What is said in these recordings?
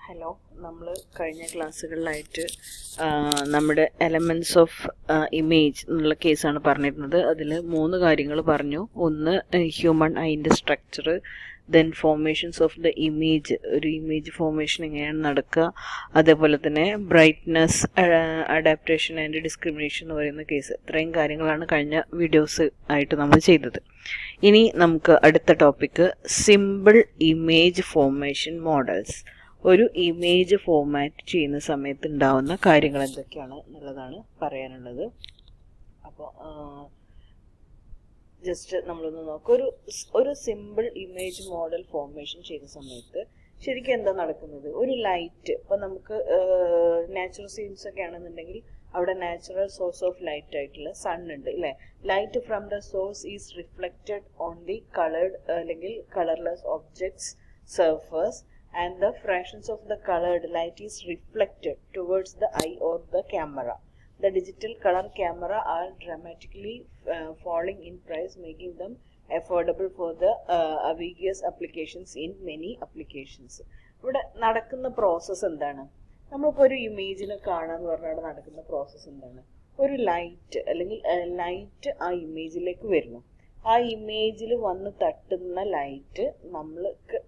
Hello, നമ്മൾ കഴിഞ്ഞ ക്ലാസ്സുകളിലായിട്ട് നമ്മുടെ എലമെൻറ്റ്സ് ഓഫ് ഇമേജ് എന്നുള്ള കേസാണ് പറഞ്ഞിരുന്നത്. അതിൽ 3 കാര്യങ്ങൾ പറഞ്ഞു. ഒന്ന് ഹ്യൂമൻ ഐൻ്റെ structure, then formations of the image, ഒരു ഇമേജ് ഫോർമേഷൻ എങ്ങനെയാണ് നടക്കുക, അതേപോലെ തന്നെ ബ്രൈറ്റ്നസ്, അഡാപ്റ്റേഷൻ ആൻഡ് ഡിസ്ക്രിമിനേഷൻ എന്ന് പറയുന്ന കേസ്. ഇത്രയും കാര്യങ്ങളാണ് കഴിഞ്ഞ വീഡിയോസ് ആയിട്ട് നമ്മൾ ചെയ്തത്. ഇനി നമുക്ക് അടുത്ത topic simple image formation models. ഒരു ഇമേജ് ഫോർമാറ്റ് ചെയ്യുന്ന സമയത്ത് ഉണ്ടാവുന്ന കാര്യങ്ങൾ എന്തൊക്കെയാണ് എന്നുള്ളതാണ് പറയാനുള്ളത്. അപ്പോൾ ജസ്റ്റ് നമ്മളൊന്ന് നോക്കാം. ഒരു സിമ്പിൾ ഇമേജ് മോഡൽ ഫോർമേഷൻ ചെയ്യുന്ന സമയത്ത് ശരിക്കും എന്താ നടക്കുന്നത്? ഒരു ലൈറ്റ്, ഇപ്പം നമുക്ക് നാച്ചുറൽ സീൻസ് ഒക്കെ ആണെന്നുണ്ടെങ്കിൽ അവിടെ നാച്ചുറൽ സോഴ്സ് ഓഫ് ലൈറ്റ് ആയിട്ടുള്ള സൺ ഉണ്ട് അല്ലേ. Light from the source is reflected on the coloured അല്ലെങ്കിൽ colourless objects surface and the fractions of the colored light is reflected towards the eye or the camera. The digital color camera are dramatically falling in price, making them affordable for the obvious applications in many applications. ഇവിടെ നടക്കുന്ന process എന്താണ്? നമ്മളിപ്പോൾ ഒരു ഇമേജിനെ കാണാന്ന് പറഞ്ഞാൽ നടക്കുന്ന process എന്താണ്? ഒരു ലൈറ്റ് അല്ലെങ്കിൽ ലൈറ്റ് ആ ഇമേജിലേക്ക് വരുന്നു. ആ ഇമേജിൽ വന്ന് തട്ടുന്ന ലൈറ്റ്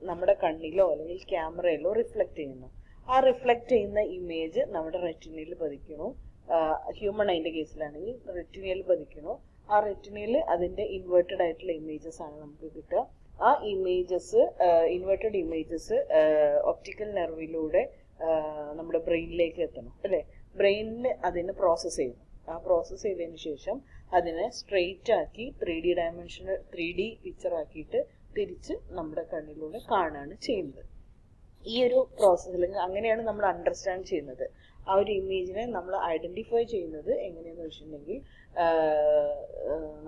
നമ്മുടെ കണ്ണിലോ അല്ലെങ്കിൽ ക്യാമറയിലോ റിഫ്ലക്റ്റ് ചെയ്യുന്നു. ആ റിഫ്ലക്റ്റ് ചെയ്യുന്ന ഇമേജ് നമ്മുടെ റെറ്റിനയിൽ പതിക്കണു. ഹ്യൂമൻ ഐൻ്റെ കേസിലാണെങ്കിൽ റെറ്റിനയിൽ പതിക്കണു. ആ റെറ്റിനയിൽ അതിൻ്റെ ഇൻവേർട്ടഡ് ആയിട്ടുള്ള ഇമേജസ് ആണ് നമുക്ക് കിട്ടുക. ആ ഇമേജസ്, ഇൻവേർട്ടഡ് ഇമേജസ് ഒപ്റ്റിക്കൽ നെർവിലൂടെ നമ്മുടെ ബ്രെയിനിലേക്ക് എത്തണം അല്ലേ. ബ്രെയിനിൽ അതിനെ പ്രോസസ്സ് ചെയ്യുന്നു. ആ പ്രോസസ്സ് ചെയ്തതിന് ശേഷം അതിനെ സ്ട്രെയിറ്റ് ആക്കി 3D പിക്ചർ ആക്കിയിട്ട് തിരിച്ച് നമ്മുടെ കണ്ണിലൂടെ കാണുകയാണ് ചെയ്യുന്നത്. ഈ ഒരു പ്രോസസ്സിൽ അങ്ങനെയാണ് നമ്മൾ അണ്ടർസ്റ്റാൻഡ് ചെയ്യുന്നത്. ആ ഒരു ഇമേജിനെ നമ്മൾ ഐഡൻറ്റിഫൈ ചെയ്യുന്നത് എങ്ങനെയാണെന്ന് വെച്ചിട്ടുണ്ടെങ്കിൽ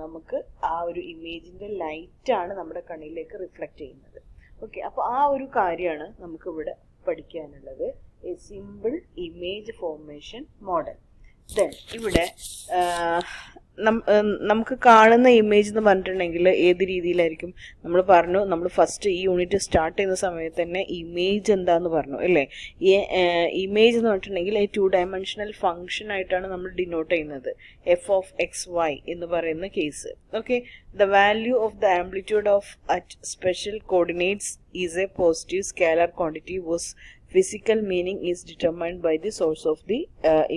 നമുക്ക് ആ ഒരു ഇമേജിൻ്റെ ലൈറ്റാണ് നമ്മുടെ കണ്ണിലേക്ക് റിഫ്ലക്റ്റ് ചെയ്യുന്നത്. ഓക്കെ, അപ്പോൾ ആ ഒരു കാര്യമാണ് നമുക്കിവിടെ പഠിക്കാനുള്ളത്, A simple image formation model. Then ഇവിടെ നമുക്ക് കാണുന്ന ഇമേജ് എന്ന് പറഞ്ഞിട്ടുണ്ടെങ്കിൽ ഏത് രീതിയിലായിരിക്കും? നമ്മൾ പറഞ്ഞു, നമ്മൾ ഫസ്റ്റ് ഈ യൂണിറ്റ് സ്റ്റാർട്ട് ചെയ്യുന്ന സമയത്ത് തന്നെ ഇമേജ് എന്താന്ന് പറഞ്ഞു അല്ലേ. ഈ ഇമേജ് എന്ന് പറഞ്ഞിട്ടുണ്ടെങ്കിൽ 2 ഡയമെൻഷണൽ ഫംഗ്ഷൻ ആയിട്ടാണ് നമ്മൾ ഡിനോട്ട് ചെയ്യുന്നത്. f(x,y) എന്ന് പറയുന്ന case. Okay, the value of the amplitude of at special coordinates is a positive scalar quantity whose physical meaning is determined by the source of the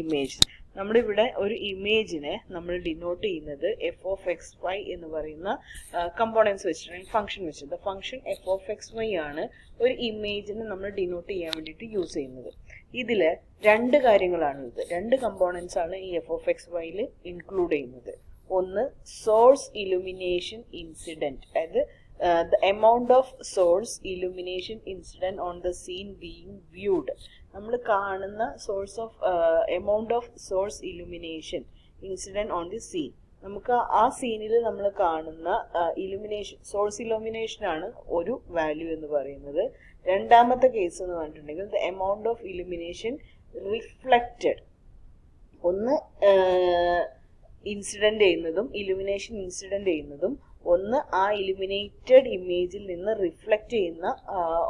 image. നമ്മുടെ ഇവിടെ ഒരു ഇമേജിനെ നമ്മൾ denote ചെയ്യുന്നത് f(x,y) എന്ന് പറയുന്ന കമ്പോണൻസ് വെച്ചിട്ടാണ്, ഫംഗ്ഷൻ വെച്ചത്. The function f(x,y) ആണ് ഒരു ഇമേജിനെ നമ്മൾ ഡിനോട്ട് ചെയ്യാൻ വേണ്ടിയിട്ട് യൂസ് ചെയ്യുന്നത്. ഇതിൽ 2 കാര്യങ്ങളാണുള്ളത്, 2 കമ്പോണൻസ് ആണ് ഈ f(x,y)ൽ ഇൻക്ലൂഡ് ചെയ്യുന്നത്. ഒന്ന് സോഴ്സ് ഇലുമിനേഷൻ ഇൻസിഡൻറ്റ്, അതായത് the amount of source illumination incident on the scene being viewed. നമ്മൾ കാണുന്ന source of amount of source illumination incident on the scene. നമുക്ക് ആ സീനിൽ നമ്മൾ കാണുന്ന ഇലുമിനേഷൻ, സോഴ്സ് ഇലുമിനേഷൻ ആണ് ഒരു വാല്യൂ എന്ന് പറയുന്നത്. രണ്ടാമത്തെ കേസ് എന്ന് പറഞ്ഞിട്ടുണ്ടെങ്കിൽ the amount of illumination reflected. ഒന്ന് ഇൻസിഡൻറ്റ് ചെയ്യുന്നതും ഇലുമിനേഷൻ ഇൻസിഡൻറ്റ് ചെയ്യുന്നതും, ഒന്ന് ആ ഇലുമിനേറ്റഡ് ഇമേജിൽ നിന്ന് റിഫ്ലക്റ്റ് ചെയ്യുന്ന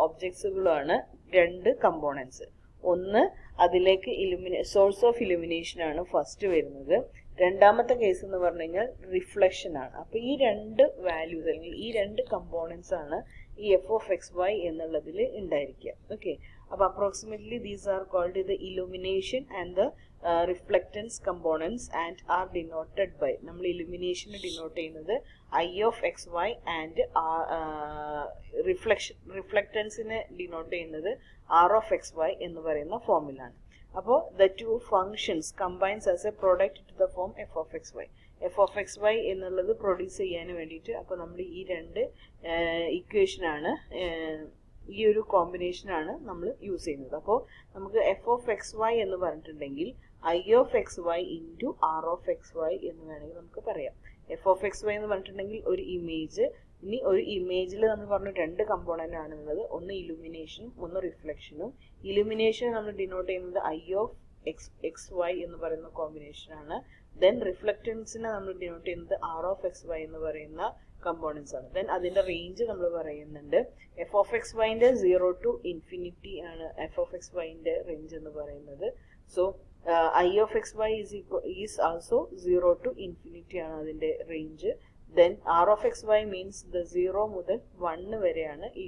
ഒബ്ജക്ട്സുകളാണ് 2 കമ്പോണൻസ്. ഒന്ന് അതിലേക്ക് സോഴ്സ് ഓഫ് ഇലുമിനേഷൻ ആണ് ഫസ്റ്റ് വരുന്നത്. രണ്ടാമത്തെ കേസ് എന്ന് പറഞ്ഞു കഴിഞ്ഞാൽ റിഫ്ലക്ഷൻ ആണ്. അപ്പോൾ ഈ 2 വാല്യൂസ് അല്ലെങ്കിൽ ഈ 2 കമ്പോണൻസ് ആണ് ഈ f(x,y) എന്നുള്ളതിൽ ഉണ്ടായിരിക്കുക. ഓക്കെ, അപ്പോൾ approximately these are called the illumination and the reflectance components and are denoted by, നമ്മൾ ഇലുമിനേഷനെ ഡിനോട്ട് ചെയ്യുന്നത് I(x,y) ആൻഡ് റിഫ്ലക്റ്റൻസിനെ ഡിനോട്ട് ചെയ്യുന്നത് R(x,y) എന്ന് പറയുന്ന ഫോമിലാണ്. അപ്പോൾ the 2 functions combines as a product to the form f(x,y). f(x,y) എന്നുള്ളത് പ്രൊഡ്യൂസ് ചെയ്യാൻ വേണ്ടിയിട്ട് അപ്പോൾ നമ്മൾ ഈ 2 ഇക്വേഷനാണ്, ഈ ഒരു കോമ്പിനേഷനാണ് നമ്മൾ യൂസ് ചെയ്യുന്നത്. അപ്പോൾ നമുക്ക് f(x,y) എന്ന് പറഞ്ഞിട്ടുണ്ടെങ്കിൽ I(x,y) ഇൻറ്റു R(x,y) എന്ന് വേണമെങ്കിൽ നമുക്ക് പറയാം. f(x,y) എന്ന് പറഞ്ഞിട്ടുണ്ടെങ്കിൽ ഒരു ഇമേജ്. ഇനി ഒരു ഇമേജിൽ നമ്മൾ പറഞ്ഞു 2 കമ്പോണൻ്റ് ആണുള്ളത്, ഒന്ന് ഇലുമിനേഷനും ഒന്ന് റിഫ്ലക്ഷനും. ഇലുമിനേഷൻ നമ്മൾ ഡിനോട്ട് ചെയ്യുന്നത് I(x,y) എന്ന് പറയുന്ന കോമ്പിനേഷനാണ്. ദെൻ റിഫ്ലക്റ്റൻസിനെ നമ്മൾ ഡിനോട്ട് ചെയ്യുന്നത് R(x,y) എന്ന് പറയുന്ന കമ്പോണൻസ് ആണ്. ദെൻ അതിന്റെ റേഞ്ച് നമ്മൾ പറയുന്നുണ്ട്. എഫ് ഓഫ് എക്സ് വൈൻ്റെ 0 to ഇൻഫിനിറ്റി ആണ് എഫ് ഓഫ് എക്സ് വൈൻ്റെ റേഞ്ച് എന്ന് പറയുന്നത്. So I of X Y is also 0 to infinity ആണ് അതിന്റെ range. Then R of X Y means the 0 മുതൽ 1 വരെയാണ് ഈ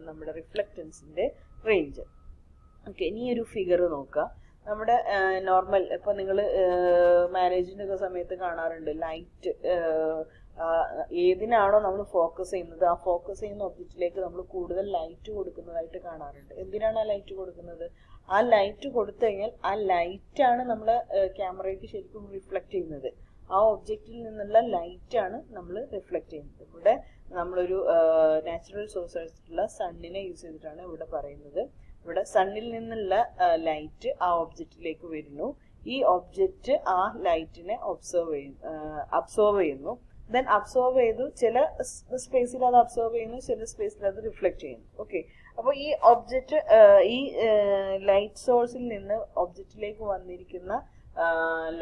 നമ്മുടെ റിഫ്ലക്റ്റൻസിന്റെ റേഞ്ച്. ഓക്കെ, ഇനി ഒരു ഫിഗർ നോക്കുക. നമ്മുടെ നോർമൽ ഇപ്പൊ നിങ്ങൾ മാരേജിന്റെ ഒക്കെ സമയത്ത് കാണാറുണ്ട്, ലൈറ്റ് ഏതിനാണോ നമ്മൾ ഫോക്കസ് ചെയ്യുന്നത് ആ ഫോക്കസ് ചെയ്യുന്ന ഒബ്ജക്റ്റിലേക്ക് നമ്മൾ കൂടുതൽ ലൈറ്റ് കൊടുക്കുന്നതായിട്ട് കാണാറുണ്ട്. എന്തിനാണ് ആ ലൈറ്റ് കൊടുക്കുന്നത്? ആ ലൈറ്റ് കൊടുത്തു കഴിഞ്ഞാൽ ആ ലൈറ്റാണ് നമ്മളെ ക്യാമറയ്ക്ക് ശരിക്കും റിഫ്ലക്ട് ചെയ്യുന്നത്. ആ ഒബ്ജക്റ്റിൽ നിന്നുള്ള ലൈറ്റാണ് നമ്മൾ റിഫ്ലക്ട് ചെയ്യുന്നത്. ഇവിടെ നമ്മളൊരു നാച്ചുറൽ സോഴ്സ് ആയിട്ടുള്ള സണ്ണിനെ യൂസ് ചെയ്തിട്ടാണ് ഇവിടെ പറയുന്നത്. ഇവിടെ സണ്ണിൽ നിന്നുള്ള ലൈറ്റ് ആ ഒബ്ജക്റ്റിലേക്ക് വരുന്നു. ഈ ഒബ്ജക്റ്റ് ആ ലൈറ്റിനെ അബ്സോർവ് ചെയ്യുന്നു. ദെൻ അബ്സോർവ് ചെയ്തു, ചില സ്പേസിൽ അത് അബ്സോർവ് ചെയ്യുന്നു, ചില സ്പേസിൽ അത് റിഫ്ലക്ട് ചെയ്യുന്നു. ഓക്കെ, അപ്പോൾ ഈ ഒബ്ജക്റ്റ് ഈ ലൈറ്റ് സോഴ്സിൽ നിന്ന് ഒബ്ജക്റ്റിലേക്ക് വന്നിരിക്കുന്ന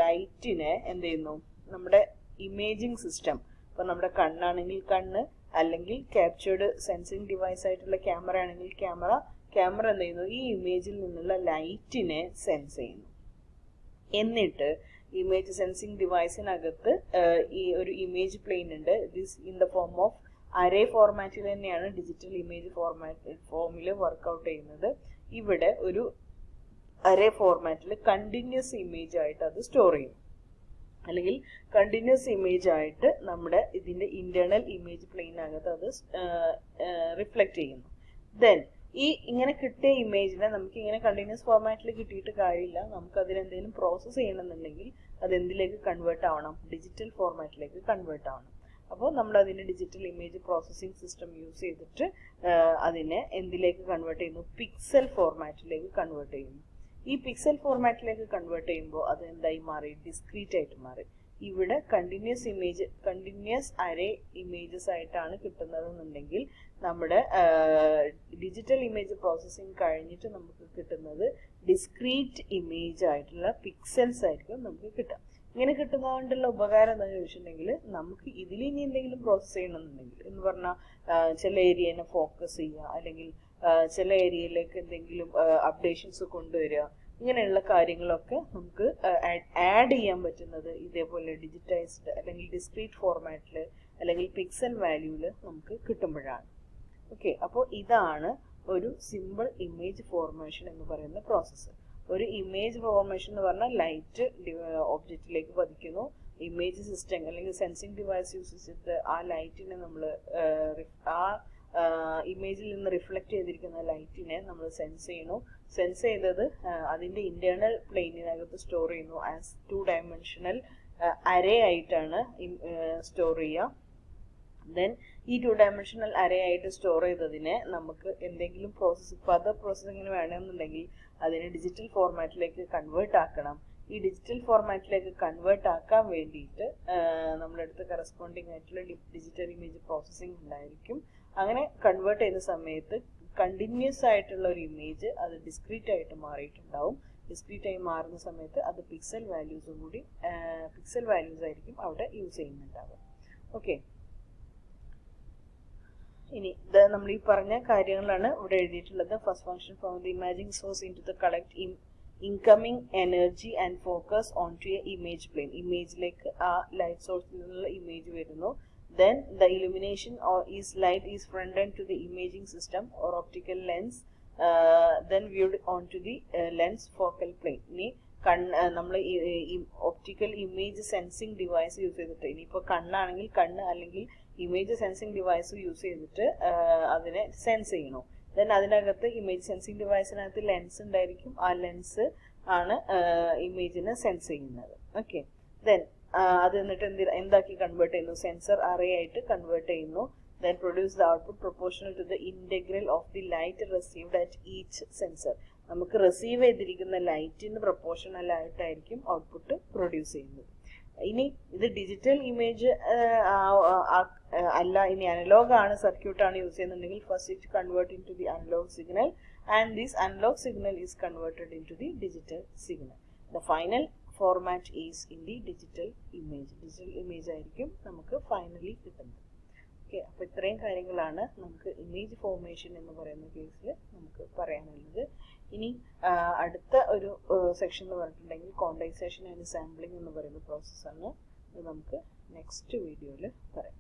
ലൈറ്റിനെ എന്ത് ചെയ്യുന്നു? നമ്മുടെ ഇമേജിംഗ് സിസ്റ്റം, ഇപ്പൊ നമ്മുടെ കണ്ണാണെങ്കിൽ കണ്ണ്, അല്ലെങ്കിൽ ക്യാപ്ചേർഡ് സെൻസിങ് ഡിവൈസ് ആയിട്ടുള്ള ക്യാമറ ആണെങ്കിൽ ക്യാമറ എന്ത് ചെയ്യുന്നു? ഈ ഇമേജിൽ നിന്നുള്ള ലൈറ്റിനെ സെൻസ് ചെയ്യുന്നു. എന്നിട്ട് ഇമേജ് സെൻസിങ് ഡിവൈസിനകത്ത് ഈ ഒരു ഇമേജ് പ്ലെയിൻ ഉണ്ട്. This in the form of array ഫോർമാറ്റിൽ തന്നെയാണ് ഡിജിറ്റൽ ഇമേജ് ഫോമിൽ വർക്ക്ഔട്ട് ചെയ്യുന്നത്. ഇവിടെ ഒരു അറേ ഫോർമാറ്റിൽ കണ്ടിന്യൂസ് ഇമേജ് ആയിട്ട് അത് സ്റ്റോർ ചെയ്യും, അല്ലെങ്കിൽ കണ്ടിന്യൂസ് ഇമേജ് ആയിട്ട് നമ്മുടെ ഇതിന്റെ ഇന്റേണൽ ഇമേജ് പ്ലെയിനകത്ത് അത് റിഫ്ലക്ട് ചെയ്യുന്നു. ദെൻ ഈ ഇങ്ങനെ കിട്ടിയ ഇമേജിനെ നമുക്ക് ഇങ്ങനെ കണ്ടിന്യൂസ് ഫോർമാറ്റിൽ കിട്ടിയിട്ട് കാര്യമില്ല. നമുക്ക് അതിലെന്തെങ്കിലും പ്രോസസ്സ് ചെയ്യണമെന്നുണ്ടെങ്കിൽ അത് എന്തിലേക്ക് കൺവേർട്ട് ആവണം? ഡിജിറ്റൽ ഫോർമാറ്റിലേക്ക് കൺവേർട്ട് ആവണം. അപ്പോൾ നമ്മൾ അതിന്റെ digital image processing system use ചെയ്തിട്ട് അതിനെ എന്തിലേക്ക് കൺവേർട്ട് ചെയ്യുന്നു? പിക്സൽ ഫോർമാറ്റിലേക്ക് കൺവേർട്ട് ചെയ്യുന്നു. ഈ പിക്സൽ ഫോർമാറ്റിലേക്ക് കൺവേർട്ട് ചെയ്യുമ്പോൾ അത് എന്തായി മാറി? ഡിസ്ക്രീറ്റ് ആയിട്ട് മാറി. ഇവിടെ കണ്ടിന്യൂസ് അറേ ഇമേജസ് ആയിട്ടാണ് കിട്ടുന്നതെന്നുണ്ടെങ്കിൽ നമ്മുടെ ഡിജിറ്റൽ ഇമേജ് പ്രോസസ്സിംഗ് കഴിഞ്ഞിട്ട് നമുക്ക് കിട്ടുന്നത് ഡിസ്ക്രീറ്റ് ഇമേജ് ആയിട്ടുള്ള പിക്സൽസ് ആയിരിക്കും നമുക്ക് കിട്ടുക. ഇങ്ങനെ കിട്ടുന്നതുകൊണ്ടുള്ള ഉപകാരം എന്താണെന്ന് ചോദിച്ചിട്ടുണ്ടെങ്കിൽ, നമുക്ക് ഇതിൽ ഇനി എന്തെങ്കിലും പ്രോസസ്സ് ചെയ്യണമെന്നുണ്ടെങ്കിൽ എന്ന് പറഞ്ഞാൽ ചില ഏരിയനെ ഫോക്കസ് ചെയ്യുക, അല്ലെങ്കിൽ ചില ഏരിയയിലേക്ക് എന്തെങ്കിലും അപ്ഡേഷൻസ് കൊണ്ടുവരിക, ഇങ്ങനെയുള്ള കാര്യങ്ങളൊക്കെ നമുക്ക് ആഡ് ചെയ്യാൻ പറ്റുന്നത് ഇതേപോലെ ഡിജിറ്റൈസ്ഡ് അല്ലെങ്കിൽ ഡിസ്ക്രീറ്റ് ഫോർമാറ്റിൽ അല്ലെങ്കിൽ പിക്സൽ വാല്യൂവിൽ നമുക്ക് കിട്ടുമ്പോഴാണ്. ഓക്കെ, അപ്പോൾ ഇതാണ് ഒരു സിമ്പിൾ ഇമേജ് ഫോർമേഷൻ എന്ന് പറയുന്ന പ്രോസസ്സ്. ഒരു ഇമേജ് ഫോർമേഷൻ എന്ന് പറഞ്ഞാൽ ലൈറ്റ് ഒബ്ജക്റ്റിലേക്ക് പതിക്കുന്നു, ഇമേജ് സിസ്റ്റം അല്ലെങ്കിൽ സെൻസിങ് ഡിവൈസ് യൂസ് ചെയ്തിട്ട് ആ ലൈറ്റിനെ നമ്മൾ ആ ഇമേജിൽ നിന്ന് റിഫ്ലക്ട് ചെയ്തിരിക്കുന്ന ലൈറ്റിനെ നമ്മൾ സെൻസ് ചെയ്യുന്നു. സെൻസ് ചെയ്തത് അതിന്റെ ഇന്റേണൽ പ്ലെയിനിനകത്ത് സ്റ്റോർ ചെയ്യുന്നു. ആസ് 2 dimensional അറേ ആയിട്ടാണ് സ്റ്റോർ ചെയ്യുക. ദെൻ ഈ 2 dimensional അറേ ആയിട്ട് സ്റ്റോർ ചെയ്തതിനെ നമുക്ക് എന്തെങ്കിലും ഫർദർ പ്രോസസ്സിങ്ങിന് വേണമെന്നുണ്ടെങ്കിൽ അതിനെ ഡിജിറ്റൽ ഫോർമാറ്റിലേക്ക് കൺവേർട്ട് ആക്കണം. ഈ ഡിജിറ്റൽ ഫോർമാറ്റിലേക്ക് കൺവേർട്ട് ആക്കാൻ വേണ്ടിയിട്ട് നമ്മുടെ അടുത്ത് കറസ്പോണ്ടിങ് ആയിട്ടുള്ള ഡിജിറ്റൽ ഇമേജ് പ്രോസസ്സിംഗ് ഉണ്ടായിരിക്കും. അങ്ങനെ കൺവേർട്ട് ചെയ്യുന്ന സമയത്ത് കണ്ടിന്യൂസ് ആയിട്ടുള്ള ഒരു ഇമേജ് അത് ഡിസ്ക്രീറ്റ് ആയിട്ട് മാറിയിട്ടുണ്ടാവും. ഡിസ്ക്രീറ്റ് ആയി മാറുന്ന സമയത്ത് അത് പിക്സൽ വാല്യൂസ് ആയിരിക്കും അവിടെ യൂസ് ചെയ്യുന്നുണ്ടാവുക. ഓക്കെ, ഇനി നമ്മൾ ഈ പറഞ്ഞ കാര്യങ്ങളാണ് ഇവിടെ എഴുതിയിട്ടുള്ളത്. First function from the imaging source in to the collect incoming energy and focus on to a image plane. ഇമേജിലേക്ക് ആ ലൈറ്റ് സോഴ്സിൽ നിന്നുള്ള ഇമേജ് വരുന്നു. Then the illumination light is fronted to the imaging system or optical lens, then viewed onto the lens focal plane. ഇനി നമ്മൾ optical image sensing device use ചെയ്തിട്ട്, ഇനിയിപ്പോൾ കണ്ണാണെങ്കിൽ കണ്ണ് അല്ലെങ്കിൽ ഇമേജ് സെൻസിങ് ഡിവൈസ് യൂസ് ചെയ്തിട്ട് അതിനെ സെൻസ് ചെയ്യണു. ദെൻ അതിനകത്ത് ഇമേജ് സെൻസിങ് ഡിവൈസിനകത്ത് ലെൻസ് ഉണ്ടായിരിക്കും. ആ ലെൻസ് ആണ് ഇമേജിനെ സെൻസ് ചെയ്യുന്നത്. ഓക്കെ, ദെൻ അത് എന്നിട്ട് എന്താക്കി കൺവേർട്ട് ചെയ്യുന്നു? സെൻസർ അറേ ആയിട്ട് കൺവേർട്ട് ചെയ്യുന്നു. Then produce the output proportional to the integral of the light received at each sensor. നമുക്ക് റിസീവ് ചെയ്തിരിക്കുന്ന ലൈറ്റിന് പ്രൊപ്പോർഷണൽ ആയിട്ടായിരിക്കും ഔട്ട്പുട്ട് പ്രൊഡ്യൂസ് ചെയ്യുന്നത്. ഇനി ഇത് ഡിജിറ്റൽ ഇമേജ് അല്ല, ഇനി അനലോഗ് ആണ്, സർക്യൂട്ട് ആണ് യൂസ് ചെയ്യുന്നുണ്ടെങ്കിൽ first it convert into the analog signal and this analog signal is converted into the digital signal. The final format is in the digital image. Digital image ആയിരിക്കും നമുക്ക് finally കിട്ടുന്നത്. Okay, അപ്പോൾ ഇത്രയും കാര്യങ്ങളാണ് നമുക്ക് image formation എന്ന് പറയുന്ന കേസിൽ നമുക്ക് പറയാനുള്ളത്. ഇനി അടുത്ത ഒരു സെക്ഷൻ എന്ന് പറഞ്ഞിട്ടുണ്ടെങ്കിൽ ക്വാണ്ടൈസേഷൻ ആൻഡ് സാമ്പിളിംഗ് എന്ന് പറയുന്ന പ്രോസസ്സാണ്. അത് നമുക്ക് നെക്സ്റ്റ് വീഡിയോയിൽ പറയാം.